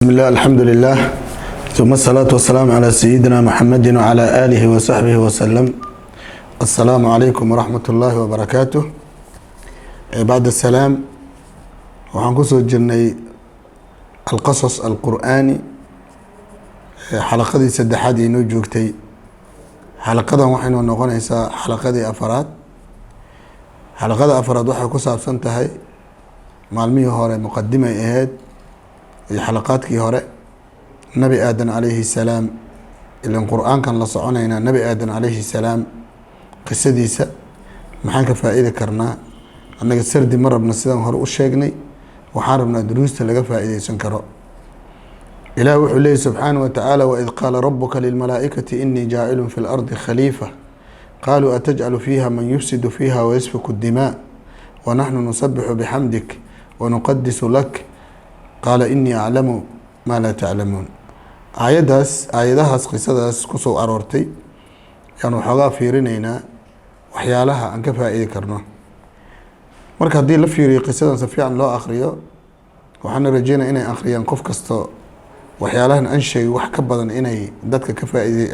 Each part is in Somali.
بسم الله الحمد لله ثم الصلاة والسلام على سيدنا محمد وعلى آله وصحبه وسلم. السلام عليكم ورحمة الله وبركاته. بعد السلام وحنقصد جني القصص القرآني حلقة سدحادي نوجوكتي حلقة وحين ونغنيسا حلقة أفراد وحي كساب سنتهي معلمية هوري مقدمة إهاد حلقاتكي هوري نبي آدم عليه السلام اللي القرآن كان لصعونينا نبي آدم عليه السلام قصديسة محاكا فائدة كرنا أنك سردي مرة بنسيدان هور أشيقني وحاربنا دروس لغا فائدة سنكرو إله وحليه سبحانه وتعالى وإذ قال ربك للملائكة إني جاعل في الأرض خليفة قالوا أتجعل فيها من يفسد فيها ويسفك الدماء ونحن نسبح بحمدك ونقدس لك قال إني أعلم ما لا تعلمون. aayadahaas qisadaas ku soo aroortay yaan waxoogaa fiirinaynaa waxyaalaha aan ka faa'iidi karno. Marka haddii la fiiriyo qisadan si fiican loo akhriyo waxaan rajaynayaa inay akhriyaan qof kasto waxyaalahan aan sheegay wax ka badan inay dadka ka faa'iiday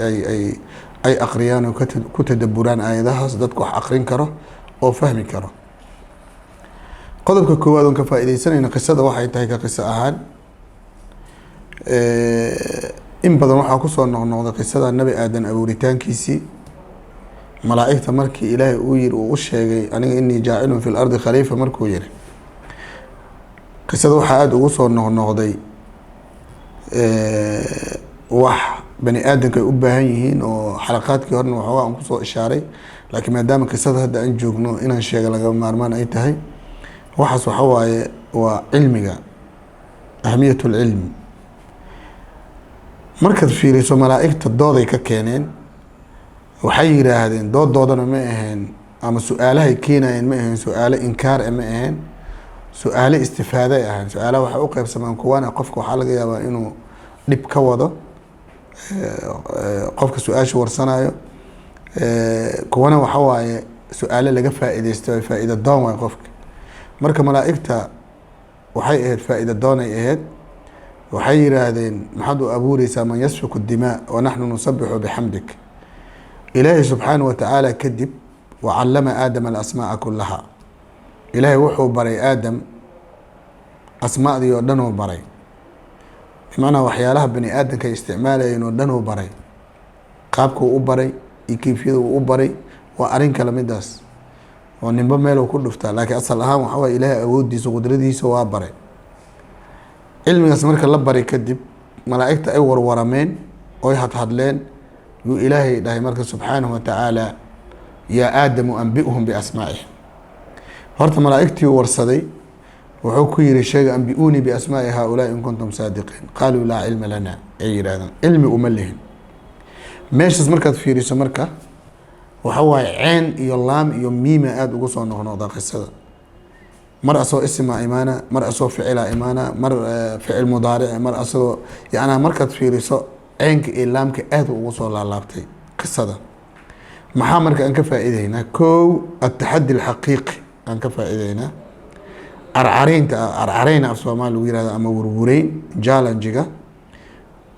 ay akhriyaan oo ku tadabburaan aayadahaas dadku wax akhrin karo oo fahmi karo. qodobka koowaad oo ka faa'iideysanayna qisada waxay tahay ka qiso ahaan in badan waxaa ku soo noqnoqda qisada nabi aadan abuuritaankiisii malaa'igta markii ilaahay uu yiri uu u sheegay aniga inni jaa'ilun fil ardi khalifa markuu yiri qisada waxaa aad ugu soo noqnoqday wax bani aadanka ay u baahan yihiin oo xalaqaadkii horena waxoogaa aan kusoo ishaaray laakiin maadaama qisada hadda aan joogno inaan sheega laga maarmaan ay tahay waxaas waxa waaye waa cilmiga ahamiyatul cilmi. markaad fiiriso malaa'igta dooday ka keeneen waxay yiraahdeen dooddoodana ma ahayn ama su'aalahay keenayeen ma ahayn su'aalo inkaar ma ahayn su'aalo istifaada ahayn su'aalaha waxa u qaybsamaan kuwana qofka waxa laga yaabaa inuu dhib ka wado qofka su'aasha warsanayo kuwana waxa waaye su'aalo laga faa'iideysto ay faa'iido doon way qofka. marka malaa'igta waxay ahayd faa'iido doon ay ahayd waxay yiraahdeen maxaad u abuuraysaa man yasfiku dimaa wa naxnu nusabixu bixamdik. ilaahay subxaanahu watacaala kadib wacallama aadama alasmaa'a kullaha ilaahay wuxuu baray aadam asmaadii oo dhan uu baray bimacnaa waxyaalaha bani aadamka ay isticmaalayeen oo dhan uu baray qaabkuu u baray iyo kayfiyada uu u baray waa arrin kale midaas oo ninba meel uu ku dhuftaa laakiin asal ahaan waxa waaye ilaahay awooddiisa qudradiisa waa baray. cilmigaas marka la baray kadib malaa'igta ay warwarameen oy hadhadleen yuu ilaahay dhahay marka subxaanahu watacaala yaa aadamu anbi'uhum biasmaa'ihim. horta malaa'igtii warsaday wuxuu ku yiri sheega anbi'uunii biasmaa'i haaulaa'i in kuntum saadiqiin qaaluu laa cilma lanaa ay yidhahdeen cilmi uma lihin. meeshaas markaad fiiriso marka waxa waaye ceen iyo laam iyo miima aada ugu soo noqnoqda qisada mar asoo isma imaana mar asoo ficila imaana mar ficil mudaaric mar asoo yani markaad fiiriso ceenka iyo laamka aad ugu soo laalaabtay qisada. maxaa marka aan ka faa'iideynaa kow ataxaddi alxaqiiqi aan ka faa'iideynaa carcareyna af soomaali lagu yirahdo ama warwareyn challenge-ga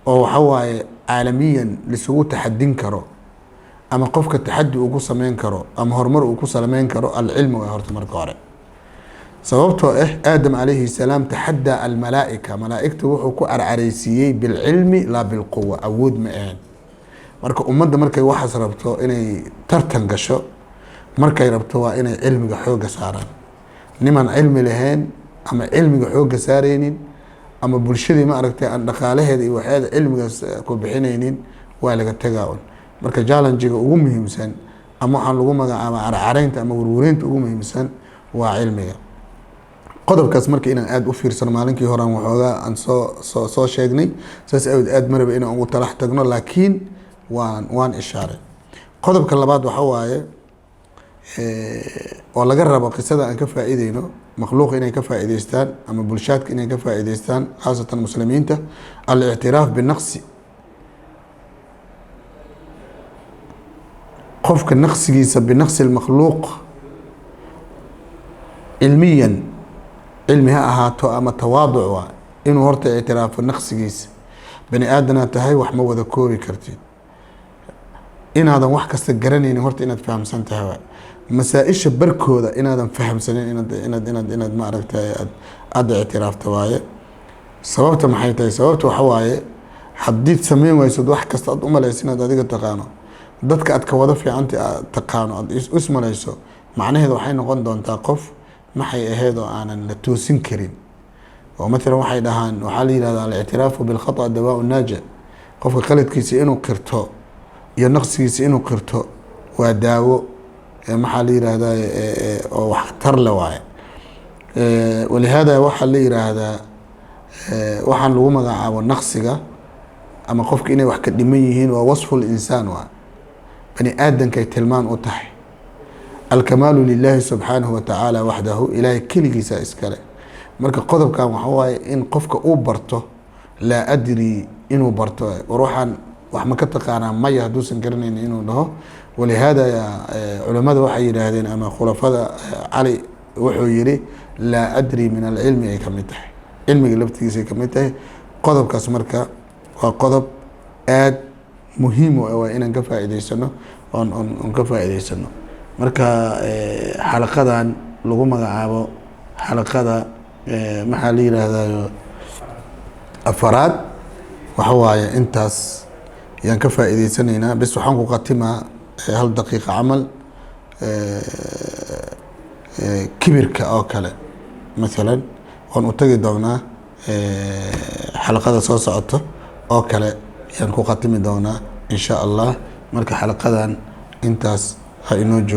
oo waxa waaye caalamiyan lisugu taxadin karo ama qofka taxaddi uu ku sameyn karo ama horumar uu ku sameyn karo alcilmu waa horta marka hore sababtoo aadam calayhi salaam taxaddaa almalaa'ika malaa'igta wuxuu ku carcaraysiiyey bilcilmi laa bilquwa awood ma ahan. marka ummadda markay waxaas rabto inay tartan gasho markay rabto waa inay cilmiga xooga saaraan. niman cilmi lahayn ama cilmiga xooga saaraynin ama bulshadii ma aragtay aan dhaqaalaheeda iyo waxyaada cilmigaas ku bixinaynin waa laga tagaa un. marka challenge-ga ugu muhiimsan ama waxaan lagu magacaabaa carcareynta ama warwareynta ugu muhiimsan waa cilmiga. qodobkaas marka inaan aada u fiirsano maalinkii horaan waxoogaa aan soo sheegnay saas aad maraba inaan ugu talax tagno laakiin waan ishaaray. qodobka labaad waxa waaye oo laga rabo qisada aan ka faa'iideyno makhluuq inay ka faa'iideystaan ama bulshaadka inay ka faa'iideystaan khaasatan muslimiinta al-i'tiraaf binaqsi qofka naqsigiisa binaqsi almakhluuq cilmiyan cilmi ha ahaato ama tawaaduc waa inuu horta ictiraafo naqsigiisa. bani aadanaad tahay, wax ma wada koobi kartid. inaadan wax kasta garanaynin horta inaad fahamsan tahay waay. masaa-isha barkooda inaadan fahamsanin inaad ma aragtay aada ictiraafta waaye. sababta maxay tahay? sababta waxa waaye haddiid sameyn waysad wax kasta aad u malayso inaad adiga taqaano, dadka aad ka wada fiicanta aad taqaano, aad is malayso, macnaheeda waxay noqon doontaa qof maxay ahayd oo aanan la toosin karin. oo maalan waxay dhahaan, waxaa la yihahdaa alictiraafu bilkhata dawaa naajic. qofka qaladkiisa inuu qirto iyo naqsigiisa inuu qirto waa daawo maxaa la yihahdaa oo waxtar le waaye. walihaada waxaa la yiraahdaa waxaan lagu magacaabo naqsiga ama qofka inay wax ka dhiman yihiin waa wasfu linsaan waa bani aadankay tilmaan u tahay. alkamaalu lilahi subxaanahu watacaala waxdahu, ilaahay keligiisa iskale. marka qodobkan waxa waaye in qofka uu barto laa adri, inuu barto war waxaan wax ma ka taqaanaa maya hadduusan garanaynin inuu dhaho. walihaada culamada waxay yidhaahdeen ama khulafada cali wuxuu yidhi laa adri min alcilmi ay ka mid tahay, cilmiga laftigiisa ay ka mid tahay. qodobkaas marka waa qodob aad muhiim u ah, waa inaan ka faa'iidaysano oon ka faa'iidaysano. marka xalaqadan lagu magacaabo xalaqada maxaa la yiraahdayo afaraad waxa waaye intaas ayaan ka faa'iidaysanaynaa. bes waxaan ku qatimaa hal daqiiqa camal kibirka oo kale maalan waan u tagi doonaa xalaqada soo socoto oo kale ayaan ku qatimi doonaa in sha allah. marka xalaqadan intaas ha inoo joogto.